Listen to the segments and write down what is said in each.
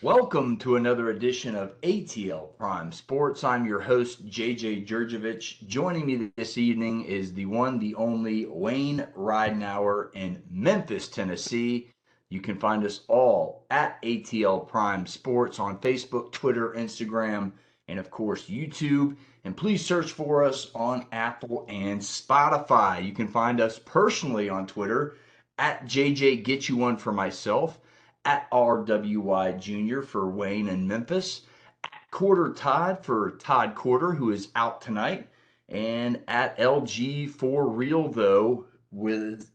Welcome to another edition of ATL Prime Sports. I'm your host, Jurjevich. Joining me this evening is the one, the only Wayne Ridenauer in Memphis, Tennessee. You can find us all at ATL Prime Sports on Facebook, Twitter, Instagram, and of course YouTube. And please search for us on Apple and Spotify. You can find us personally on Twitter at JJ Get You One for myself, at RWY Jr. for Wayne and Memphis, at Corder Todd for Todd Corder, who is out tonight, and at LG for Real, though,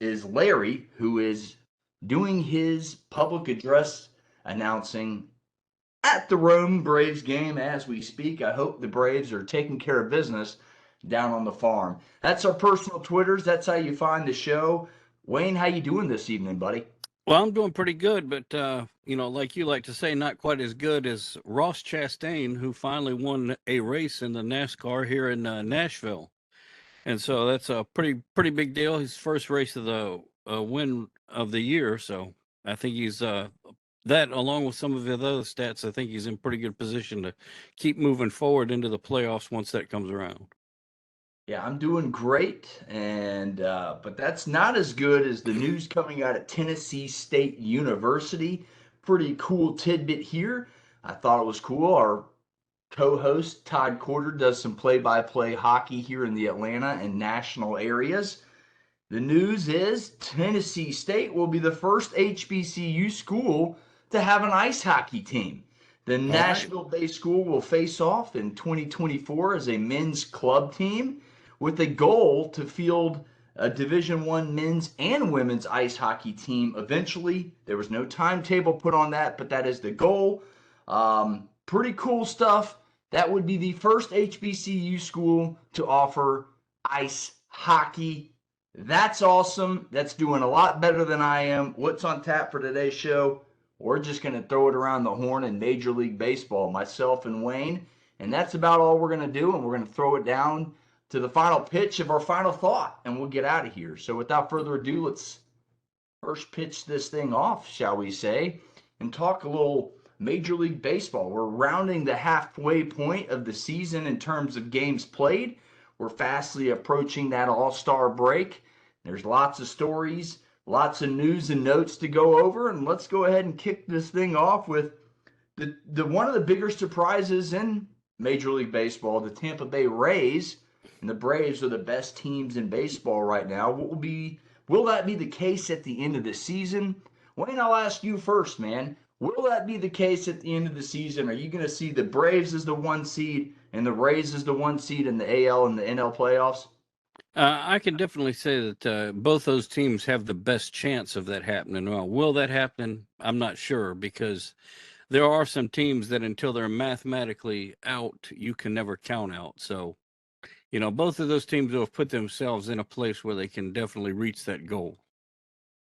is Larry, who is doing his public address announcing at the Rome Braves game as we speak. I hope the Braves are taking care of business down on the farm. That's our personal Twitters. That's how you find the show. Wayne, how you doing this evening, buddy? Well, I'm doing pretty good, but like you like to say, not quite as good as Ross Chastain, who finally won a race in the NASCAR here in Nashville, and so that's a pretty big deal. His first race of the win of the year, so I think he's that along with some of his other stats. I think he's in pretty good position to keep moving forward into the playoffs once that comes around. Yeah, I'm doing great, and but that's not as good as the news coming out of Tennessee State University. Pretty cool tidbit here. I thought it was cool. Our co-host Todd Corder does some play-by-play hockey here in the Atlanta and national areas. The news is Tennessee State will be the first HBCU school to have an ice hockey team. The All right. Nashville-based school will face off in 2024 as a men's club team with a goal to field a Division I men's and women's ice hockey team eventually. There was no timetable put on that, but that is the goal. Pretty cool stuff. That would be the first HBCU school to offer ice hockey. That's awesome. That's doing a lot better than I am. What's on tap for today's show? We're just going to throw it around the horn in Major League Baseball, myself and Wayne. And that's about all we're going to do. And we're going to throw it down to the final pitch of our final thought, and we'll get out of here. So without further ado, let's first pitch this thing off, shall we say, and talk a little Major League Baseball. We're rounding the halfway point of the season in terms of games played. We're fastly approaching that all-star break. There's lots of stories, lots of news and notes to go over, and let's go ahead and kick this thing off with the one of the bigger surprises in Major League Baseball, the Tampa Bay Rays. And the Braves are the best teams in baseball right now. Will that be the case at the end of the season? Wayne, I'll ask you first, man. Will that be the case at the end of the season? Are you going to see the Braves as the 1 seed and the Rays as the 1 seed in the AL and the NL playoffs? I can definitely say that both those teams have the best chance of that happening. Well, will that happen? I'm not sure, because there are some teams that until they're mathematically out, you can never count out. So, both of those teams will have put themselves in a place where they can definitely reach that goal.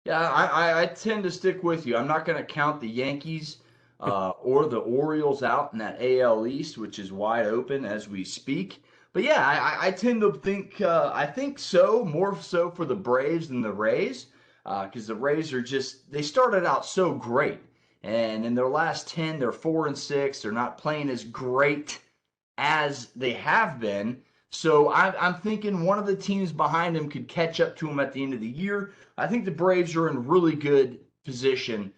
Yeah, I tend to stick with you. I'm not going to count the Yankees or the Orioles out in that AL East, which is wide open as we speak. But yeah, I tend to think I think so, more so for the Braves than the Rays, because the Rays are they started out so great, and in their last 10, they're 4-6. They're not playing as great as they have been. So I'm thinking one of the teams behind them could catch up to them at the end of the year. I think the Braves are in really good position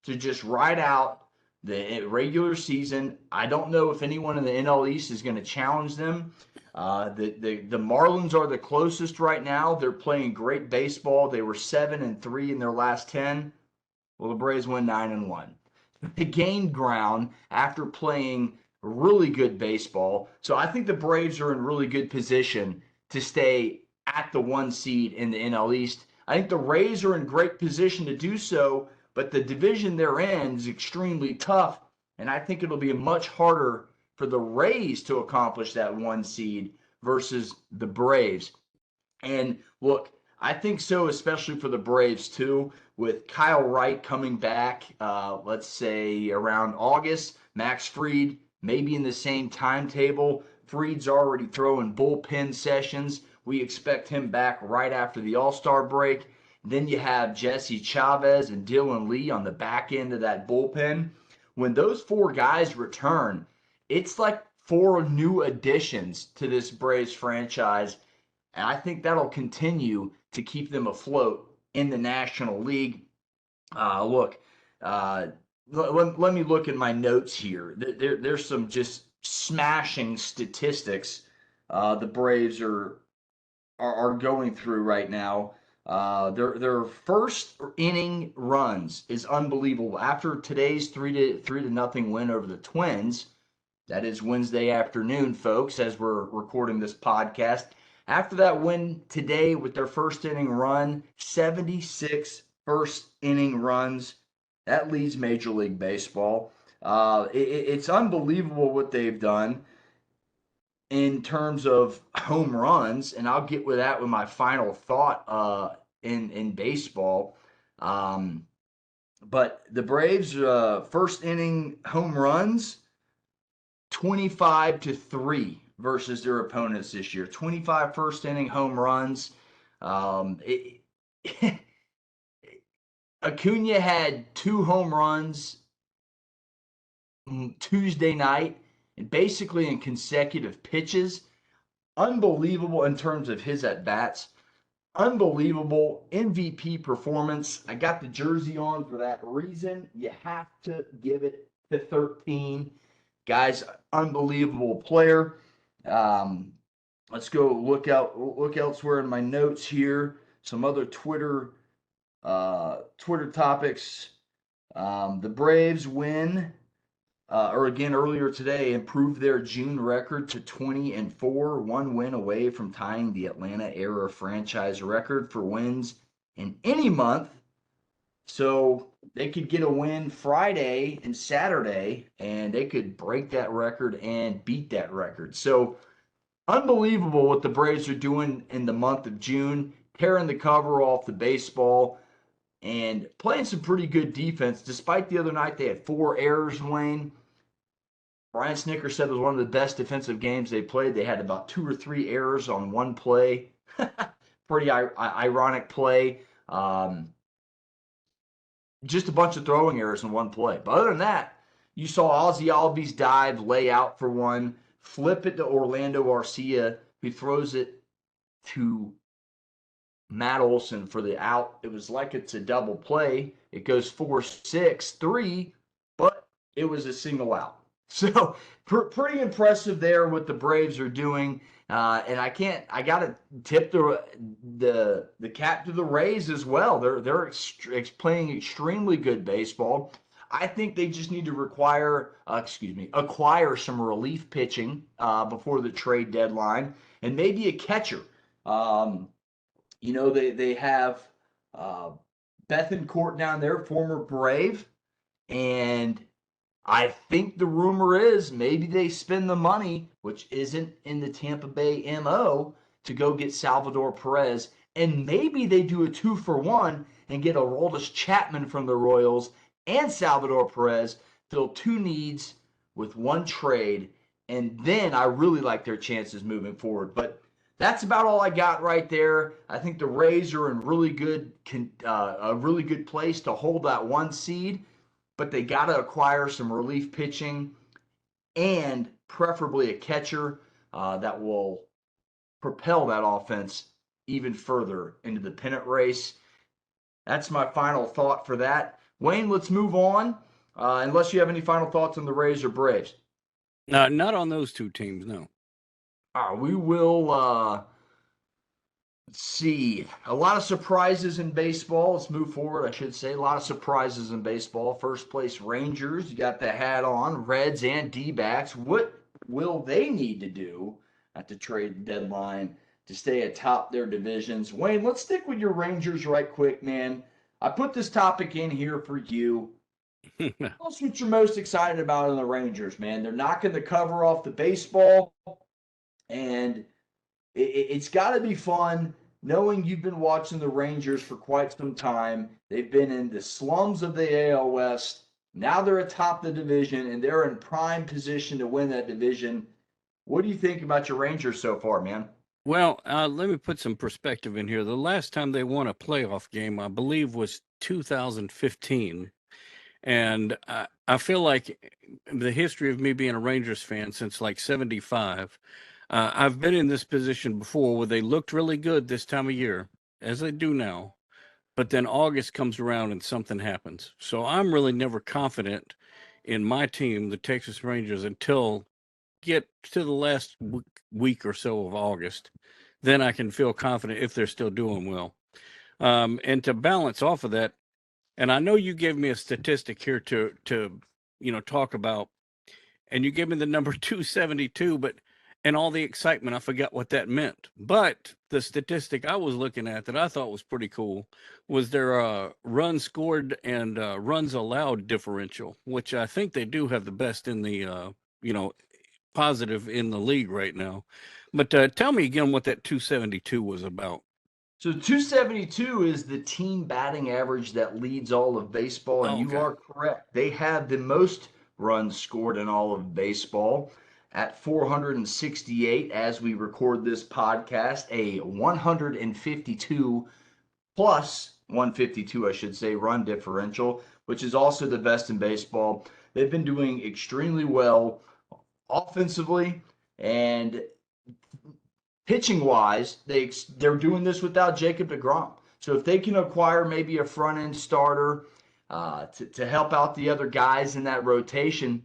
to just ride out the regular season. I don't know if anyone in the NL East is going to challenge them. The Marlins are the closest right now. They're playing great baseball. They were 7-3 in their last 10. Well, the Braves win 9-1. They gained ground after playing really good baseball. So I think the Braves are in really good position to stay at the 1 seed in the NL East. I think the Rays are in great position to do so, but the division they're in is extremely tough, and I think it'll be much harder for the Rays to accomplish that 1 seed versus the Braves. And look, I think so, especially for the Braves too, with Kyle Wright coming back, let's say around August, Max Fried maybe in the same timetable. Fried's already throwing bullpen sessions. We expect him back right after the All-Star break. Then you have Jesse Chavez and Dylan Lee on the back end of that bullpen. when those 4 guys return, it's like 4 new additions to this Braves franchise. And I think that'll continue to keep them afloat in the National League. Look, uh, let me look at my notes here. There's some just smashing statistics the Braves are going through right now. Their first inning runs is unbelievable. After today's 3-0 win over the Twins, that is Wednesday afternoon, folks, as we're recording this podcast. After that win today with their first inning run, 76 first inning runs. That leads Major League Baseball. It's unbelievable what they've done in terms of home runs, and I'll get with that with my final thought in baseball. But the Braves' first inning home runs, 25-3 versus their opponents this year. 25 first inning home runs. Acuna had 2 home runs Tuesday night, and basically in consecutive pitches. Unbelievable in terms of his at-bats. Unbelievable MVP performance. I got the jersey on for that reason. You have to give it to 13. Guys, unbelievable player. Let's go look elsewhere in my notes here. Some other Twitter topics. The Braves win, or again earlier today, improved their June record to 20-4, 1 win away from tying the Atlanta era franchise record for wins in any month. So they could get a win Friday and Saturday, and they could break that record and beat that record. So unbelievable what the Braves are doing in the month of June, tearing the cover off the baseball and playing some pretty good defense. Despite the other night they had 4 errors, Wayne. Brian Snitker said it was one of the best defensive games they played. They had about 2 or 3 errors on one play. Pretty ironic play. Just a bunch of throwing errors in one play. But other than that, you saw Ozzie Albies dive, lay out for one, flip it to Orlando Arcia, who throws it to Matt Olson for the out. It was like it's a double play. It goes 4-6-3, but it was a single out. So pretty impressive there what the Braves are doing. And I got to tip the cap to the Rays as well. They're playing extremely good baseball. I think they just need to acquire some relief pitching before the trade deadline, and maybe a catcher. They have Bethancourt down there, former Brave, and I think the rumor is maybe they spend the money, which isn't in the Tampa Bay MO, to go get Salvador Perez. And maybe they do a 2-for-1 and get Aroldis Chapman from the Royals and Salvador Perez, fill 2 needs with 1 trade. And then I really like their chances moving forward. But that's about all I got right there. I think the Rays are in a really good place to hold that 1 seed. But they got to acquire some relief pitching and preferably a catcher that will propel that offense even further into the pennant race. That's my final thought for that. Wayne, let's move on. Unless you have any final thoughts on the Rays or Braves. No, not on those 2 teams, no. We will let's see. A lot of surprises in baseball. Let's move forward, I should say. A lot of surprises in baseball. First place Rangers. You got the hat on. Reds and D-backs. What will they need to do at the trade deadline to stay atop their divisions? Wayne, let's stick with your Rangers right quick, man. I put this topic in here for you. What's what you're most excited about in the Rangers, man? They're knocking the cover off the baseball, and it's got to be fun knowing you've been watching the Rangers for quite some time. They've been in the slums of the AL West. Now they're atop the division, and they're in prime position to win that division. What do you think about your Rangers so far, man? Well, let me put some perspective in here. The last time they won a playoff game, I believe, was 2015. And I feel like the history of me being a Rangers fan since like 75, I've been in this position before where they looked really good this time of year, as they do now. But then August comes around and something happens. So I'm really never confident in my team, the Texas Rangers, until get to the last week or so of August. Then I can feel confident if they're still doing well. And to balance off of that, and I know you gave me a statistic here to talk about, and you gave me the number 272, but and all the excitement, I forgot what that meant. But the statistic I was looking at that I thought was pretty cool was their runs scored and runs allowed differential, which I think they do have the best in the positive in the league right now. But tell me again what that 272 was about. So 272 is the team batting average that leads all of baseball, and Oh, you okay. are correct. They have the most runs scored in all of baseball at 468 as we record this podcast, a 152 plus 152, I should say, run differential, which is also the best in baseball. They've been doing extremely well offensively, and pitching wise, they're doing this without Jacob DeGrom. So if they can acquire maybe a front end starter to help out the other guys in that rotation,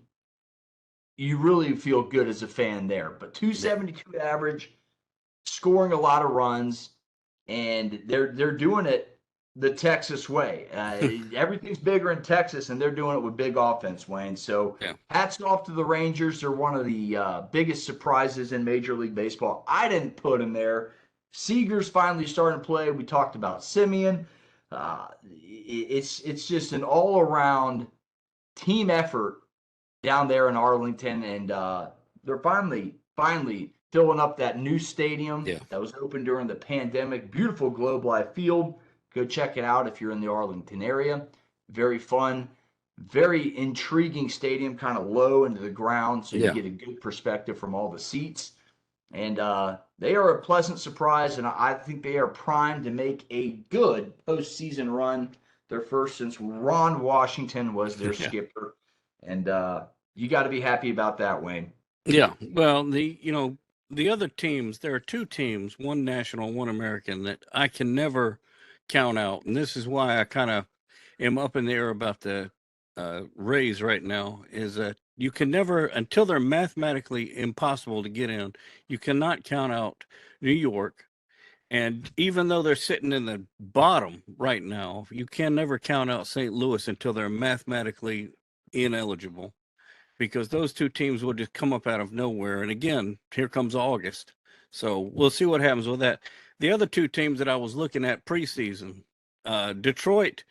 you really feel good as a fan there. But Yeah. 272 average, scoring a lot of runs, and they're doing it the Texas way. Everything's bigger in Texas, and they're doing it with big offense, Wayne. So Yeah. hats off to the Rangers. They're one of the biggest surprises in Major League Baseball. I didn't put them there. Seager's finally starting to play. We talked about Simeon. It's just an all around team effort down there in Arlington, and they're finally filling up that new stadium Yeah. that was open during the pandemic. Beautiful Globe Life Field. Go check it out if you're in the Arlington area. Very fun, very intriguing stadium, kind of low into the ground, so you Yeah. get a good perspective from all the seats. And they are a pleasant surprise, and I think they are primed to make a good postseason run. Their first since Ron Washington was their Yeah. skipper, and you got to be happy about that, Wayne. Yeah. Well, the other teams, there are two teams, one national, one American, that I can never count out. And this is why I kind of am up in the air about the Rays right now, is that you can never, until they're mathematically impossible to get in, you cannot count out New York. And even though they're sitting in the bottom right now, you can never count out St. Louis until they're mathematically ineligible, because those two teams will just come up out of nowhere. And again, here comes August. So we'll see what happens with that. The other two teams that I was looking at preseason, Detroit,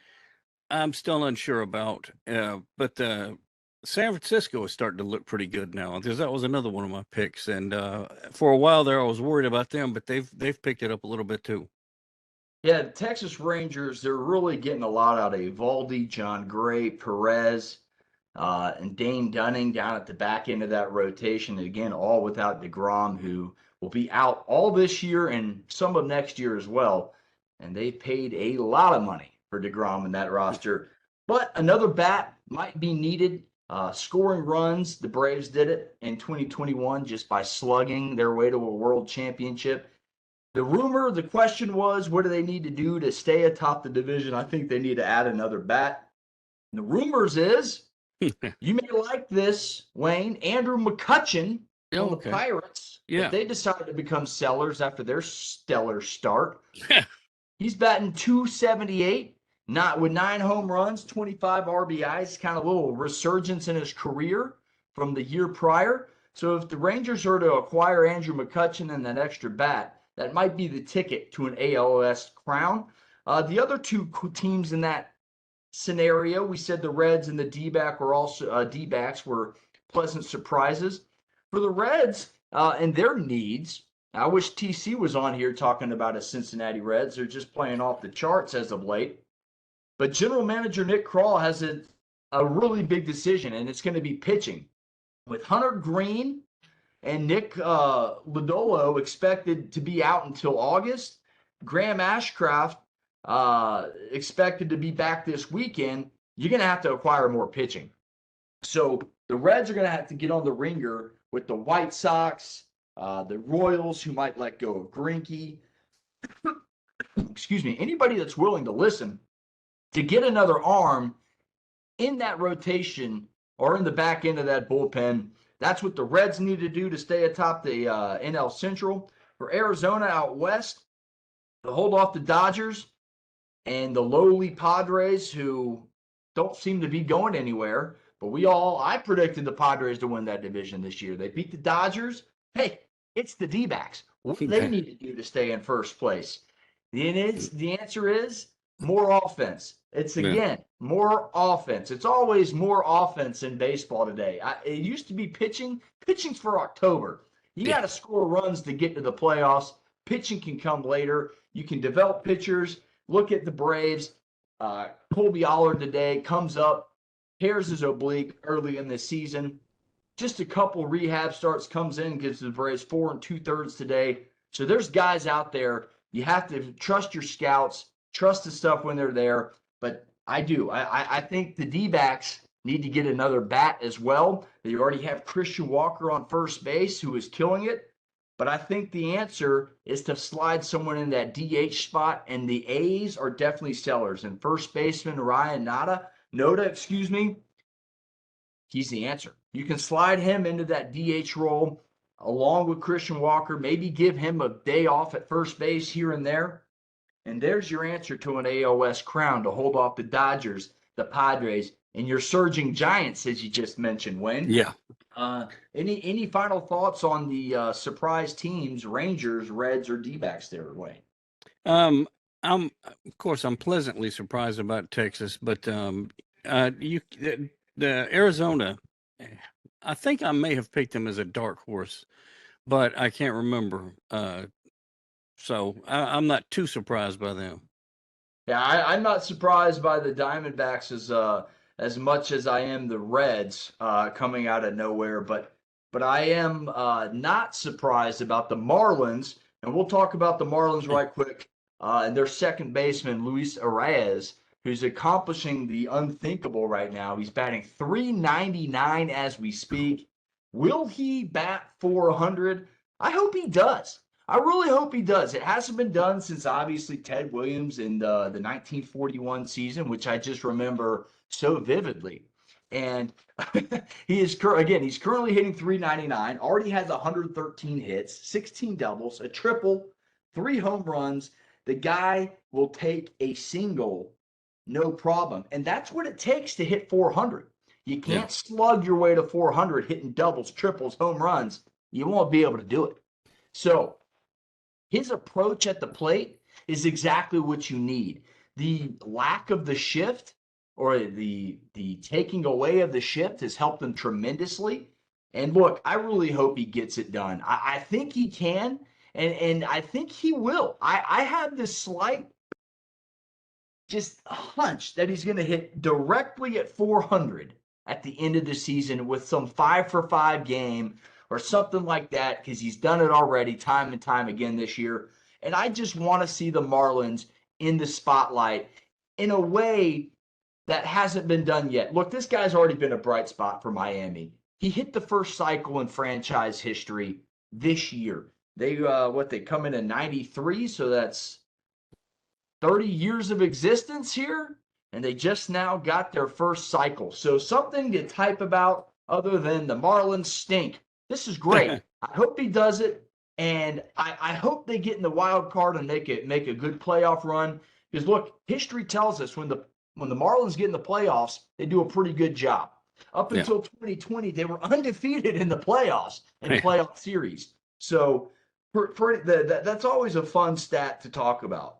I'm still unsure about, but San Francisco is starting to look pretty good now, because that was another one of my picks. And for a while there, I was worried about them, but they've picked it up a little bit too. Yeah, the Texas Rangers, they're really getting a lot out of Evaldi, John Gray, Perez, and Dane Dunning down at the back end of that rotation. Again, all without DeGrom, who will be out all this year and some of next year as well. And they paid a lot of money for DeGrom in that roster. But another bat might be needed. Scoring runs, the Braves did it in 2021 just by slugging their way to a world championship. The question was, what do they need to do to stay atop the division? I think they need to add another bat. And the rumors is, you may like this, Wayne, Andrew McCutchen Oh, on the okay. Pirates, if Yeah. they decide to become sellers after their stellar start. He's batting 278, not with 9 home runs, 25 RBIs, kind of a little resurgence in his career from the year prior. So if the Rangers are to acquire Andrew McCutchen and that extra bat, that might be the ticket to an ALS crown. The other two teams in that scenario, we said the Reds and the D-backs were pleasant surprises. For the Reds and their needs, I wish TC was on here talking about his Cincinnati Reds. They're just playing off the charts as of late. But general manager Nick Krall has a really big decision, and it's going to be pitching. With Hunter Green and Nick Lodolo expected to be out until August, Graham Ashcraft expected to be back this weekend. you're going to have to acquire more pitching. So the Reds are going to have to get on the ringer with the White Sox, the Royals, who might let go of Greinke. Excuse me, anybody that's willing to listen to get another arm in that rotation or in the back end of that bullpen. That's what the Reds need to do to stay atop the NL Central. For Arizona out west, to hold off the Dodgers and the lowly Padres, who don't seem to be going anywhere. But I predicted the Padres to win that division this year. They beat the Dodgers. Hey, it's the D-backs. What do they need to do to stay in first place? The answer is more offense. It's, again, more offense. It's always more offense in baseball today. It used to be pitching. Pitching's for October. You got to score runs to get to the playoffs. Pitching can come later. You can develop pitchers. Look at the Braves. Colby Allard today comes up, tears his oblique early in the season. Just a couple rehab starts, comes in, gives the Braves 4 2/3 today. So there's guys out there. You have to trust your scouts, trust the stuff when they're there. But I do. I think the D-backs need to get another bat as well. They already have Christian Walker on first base, who is killing it. But I think the answer is to slide someone in that DH spot, and the A's are definitely sellers. And first baseman Ryan Noda, he's the answer. You can slide him into that DH role along with Christian Walker, maybe give him a day off at first base here and there. And there's your answer to an AOS crown to hold off the Dodgers, the Padres, and your surging Giants, as you just mentioned, Wayne. Yeah. Any final thoughts on the surprise teams, Rangers, Reds, or D-backs there, Wayne? I'm pleasantly surprised about Texas, but the Arizona, I think I may have picked them as a dark horse, but I can't remember. So I'm not too surprised by them. Yeah, I'm not surprised by the Diamondbacks as much as I am the Reds coming out of nowhere, but I am not surprised about the Marlins, and we'll talk about the Marlins right quick, and their second baseman, Luis Arraez, who's accomplishing the unthinkable right now. He's batting .399 as we speak. Will he bat .400? I hope he does. I really hope he does. It hasn't been done since obviously Ted Williams in the 1941 season, which I just remember so vividly. And he's currently hitting .399, already has 113 hits, 16 doubles, a triple, 3 home runs. The guy will take a single, no problem. And that's what it takes to hit .400. You can't slug your way to .400 hitting doubles, triples, home runs. You won't be able to do it. So his approach at the plate is exactly what you need. The lack of the shift, or the taking away of the shift, has helped him tremendously. And look, I really hope he gets it done. I think he can, and I think he will. I have this slight just hunch that he's going to hit directly at .400 at the end of the season with some 5-for-5 game or something like that, because he's done it already time and time again this year. And I just want to see the Marlins in the spotlight in a way that hasn't been done yet. Look, this guy's already been a bright spot for Miami. He hit the first cycle in franchise history this year. They come in 93, so that's 30 years of existence here, and they just now got their first cycle. So something to type about other than the Marlins stink. This is great. I hope he does it, and I hope they get in the wild card and make a good playoff run. Because look, history tells us when the Marlins get in the playoffs, they do a pretty good job. Up until 2020, they were undefeated in the playoffs and playoff series. So that's always a fun stat to talk about,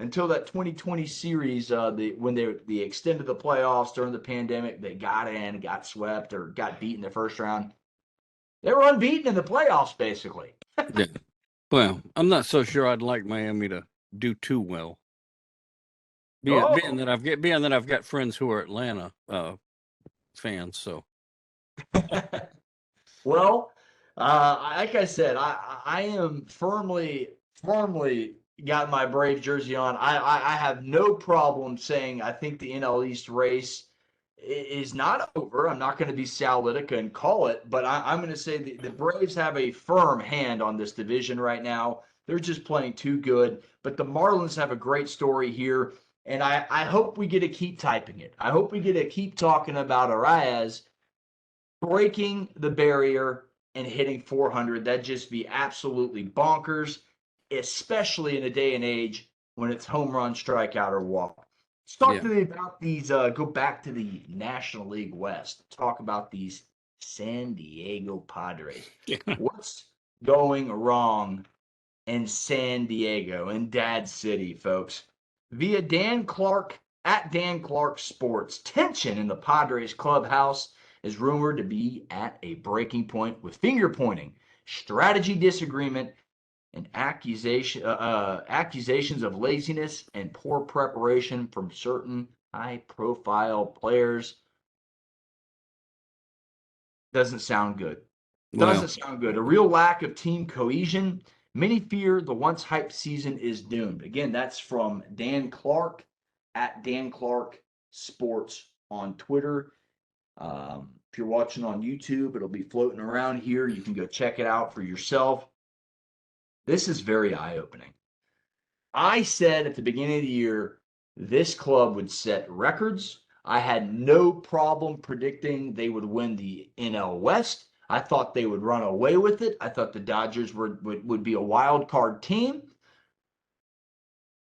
Until that 2020 series, when they extended the playoffs during the pandemic, they got in, got swept, or got beat in the first round. They were unbeaten in the playoffs, basically. Yeah. Well, I'm not so sure I'd like Miami to do too well. Being that I've got friends who are Atlanta fans, so. Well, like I said, I am firmly, got my Brave jersey on. I have no problem saying I think the NL East race is not over. I'm not going to be Sal Litica and call it, but I'm going to say the Braves have a firm hand on this division right now. They're just playing too good. But the Marlins have a great story here, and I hope we get to keep typing it. I hope we get to keep talking about Arias breaking the barrier and hitting 400. That'd just be absolutely bonkers, especially in a day and age when it's home run, strikeout, or walk. Let's talk Yeah. to me about these. Go back to the National League West. Talk about these San Diego Padres. What's going wrong in San Diego, in Dad City, folks? Via Dan Clark at Dan Clark Sports, tension in the Padres clubhouse is rumored to be at a breaking point with finger pointing, strategy disagreement, and accusations of laziness and poor preparation from certain high-profile players. Doesn't sound good. Well, Doesn't sound good. A real lack of team cohesion. Many fear the once hyped season is doomed. Again, that's from Dan Clark at Dan Clark Sports on Twitter. If you're watching on YouTube, it'll be floating around here. You can go check it out for yourself. This is very eye opening. I said at the beginning of the year, this club would set records. I had no problem predicting they would win the NL West. I thought they would run away with it. I thought the Dodgers would be a wild card team.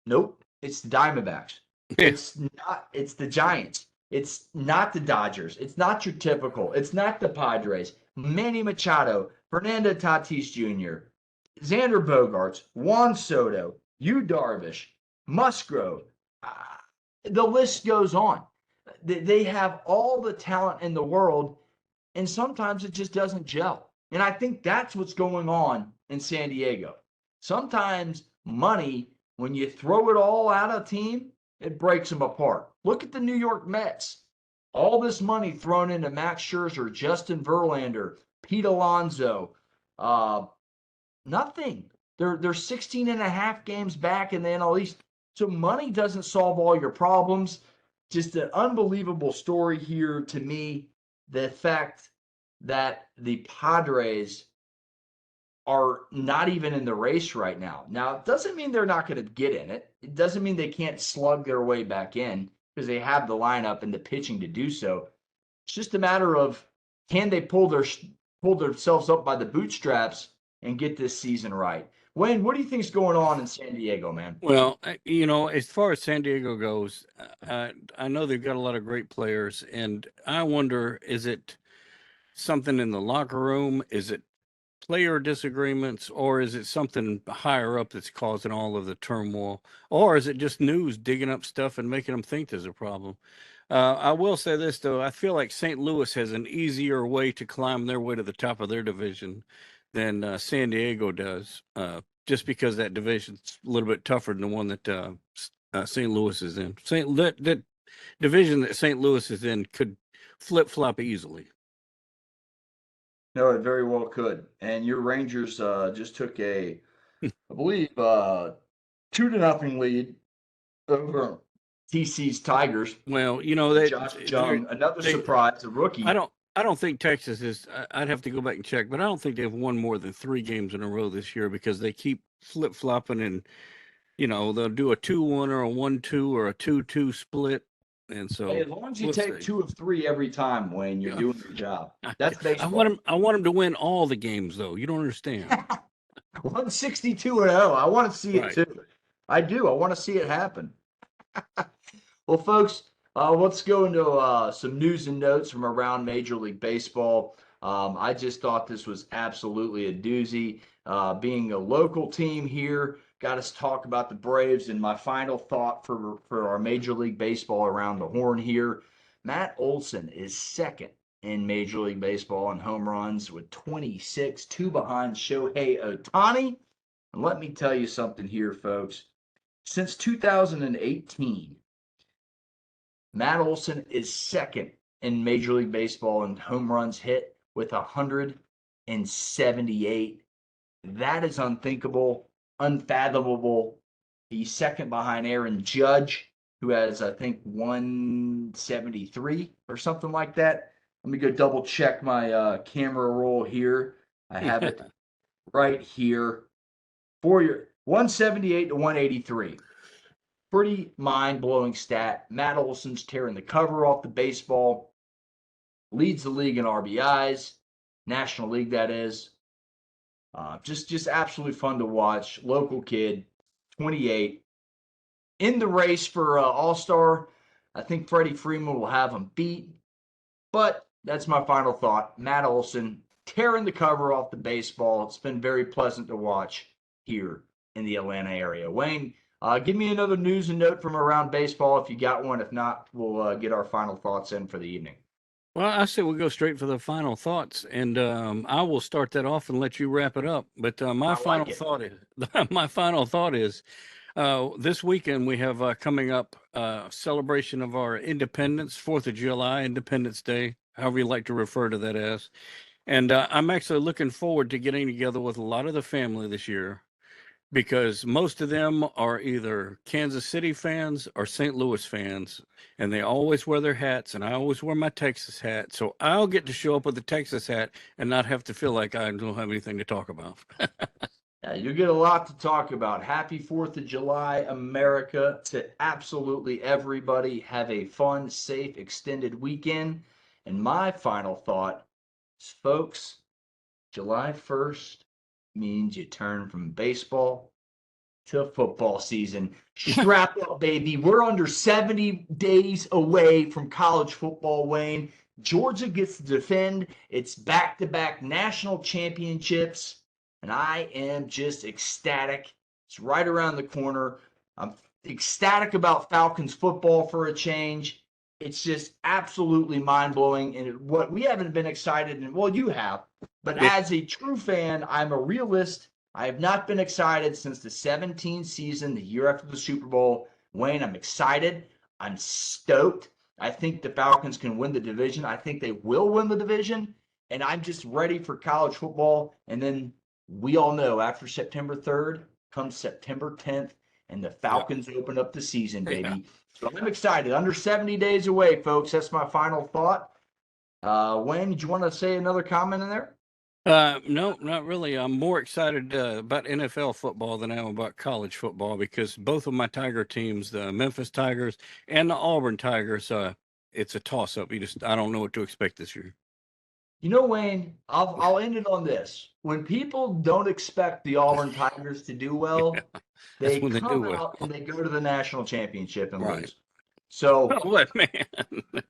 Nope, it's the Diamondbacks. yeah. It's not, it's the Giants. It's not the Dodgers. It's not your typical. It's not the Padres. Manny Machado, Fernando Tatis Jr., Xander Bogaerts, Juan Soto, Yu Darvish, Musgrove. The list goes on. They have all the talent in the world, and sometimes it just doesn't gel. And I think that's what's going on in San Diego. Sometimes money, when you throw it all at a team, it breaks them apart. Look at the New York Mets. All this money thrown into Max Scherzer, Justin Verlander, Pete Alonso, nothing. They're 16 and a half games back in the NL East. So money doesn't solve all your problems. Just an unbelievable story here to me. The fact that the Padres are not even in the race right now. Now, it doesn't mean they're not going to get in it. It doesn't mean they can't slug their way back in because they have the lineup and the pitching to do so. It's just a matter of can they pull themselves up by the bootstraps and get this season right. Wayne, what do you think is going on in San Diego, man? Well, as far as San Diego goes, I know they've got a lot of great players, and I wonder, is it something in the locker room? Is it player disagreements, or is it something higher up that's causing all of the turmoil, or is it just news digging up stuff and making them think there's a problem? I will say this though, I feel like St. Louis has an easier way to climb their way to the top of their division than San Diego does, just because that division's a little bit tougher than the one that St. Louis is in. That division that St. Louis is in could flip flop easily. No, it very well could. And your Rangers just took I believe, 2-0 lead over TC's Tigers. Well, that Josh Jung, another they surprise, a I rookie. don't think Texas is. I'd have to go back and check, but I don't think they've won more than 3 games in a row this year because they keep flip flopping, and they'll do a 2-1 or a 1-2 or a 2-2 split, and Hey, so as long as you we'll take see. 2 of 3 every time, Wayne, you're Yeah. doing your job. That's I want baseball. them. I want them to win all the games, though. You don't understand, 162-0. I want to see it right? too. I do. I want to see it happen. Well, folks, let's go into some news and notes from around Major League Baseball. I just thought this was absolutely a doozy. Being a local team here, got us talk about the Braves. And my final thought for our Major League Baseball around the horn here, Matt Olson is second in Major League Baseball in home runs with 26, 2 behind Shohei Ohtani. And let me tell you something here, folks. Since 2018, Matt Olson is second in Major League Baseball in home runs hit with 178. That is unthinkable, unfathomable. He's second behind Aaron Judge, who has, I think, 173 or something like that. Let me go double check my camera roll here. I have it right here for your 178 to 183. Pretty mind-blowing stat. Matt Olson's tearing the cover off the baseball, leads the league in RBIs, National League that is. Just absolutely fun to watch. Local kid, 28. In the race for All-Star, I think Freddie Freeman will have him beat. But that's my final thought. Matt Olson tearing the cover off the baseball. It's been very pleasant to watch here in the Atlanta area. Wayne, give me another news and note from around baseball if you got one. If not, we'll get our final thoughts in for the evening. Well, I say we'll go straight for the final thoughts, and I will start that off and let you wrap it up. But my final thought is, this weekend we have coming up celebration of our independence, 4th of July, Independence Day, however you like to refer to that as. And I'm actually looking forward to getting together with a lot of the family this year, because most of them are either Kansas City fans or St. Louis fans, and they always wear their hats, and I always wear my Texas hat. So I'll get to show up with the Texas hat and not have to feel like I don't have anything to talk about. Yeah, you get a lot to talk about. Happy 4th of July, America, to absolutely everybody. Have a fun, safe, extended weekend. And my final thought is, folks, July 1st means you turn from baseball to football season. Strap up, baby. We're under 70 days away from college football, Wayne. Georgia gets to defend its back-to-back national championships, and I am just ecstatic. It's right around the corner. I'm ecstatic about Falcons football for a change. It's just absolutely mind-blowing. And what we haven't been excited, and well, you have, but as a true fan, I'm a realist. I have not been excited since the 17 season, the year after the Super Bowl. Wayne, I'm excited. I'm stoked. I think the Falcons can win the division. I think they will win the division. And I'm just ready for college football. And then we all know after September 3rd comes September 10th, and the Falcons open up the season, baby. Yeah. So I'm excited. Under 70 days away, folks. That's my final thought. Wayne, did you want to say another comment in there? No, not really. I'm more excited about NFL football than I am about college football, because both of my Tiger teams, the Memphis Tigers and the Auburn Tigers, it's a toss-up. I don't know what to expect this year. You know, Wayne, I'll end it on this. When people don't expect the Auburn Tigers to do well, they come out and they go to the national championship and lose. So, man,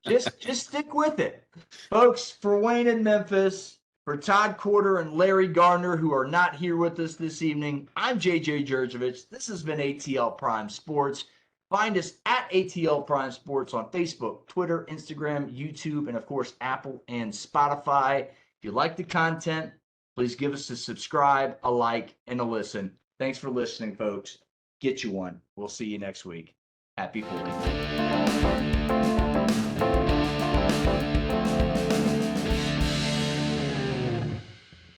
just stick with it, folks. For Wayne in Memphis, for Todd Corder and Larry Gardner, who are not here with us this evening, I'm JJ Jurjevich. This has been ATL Prime Sports. Find us at ATL Prime Sports on Facebook, Twitter, Instagram, YouTube, and of course, Apple and Spotify. If you like the content, please give us a subscribe, a like, and a listen. Thanks for listening, folks. Get you one. We'll see you next week. Happy 40th.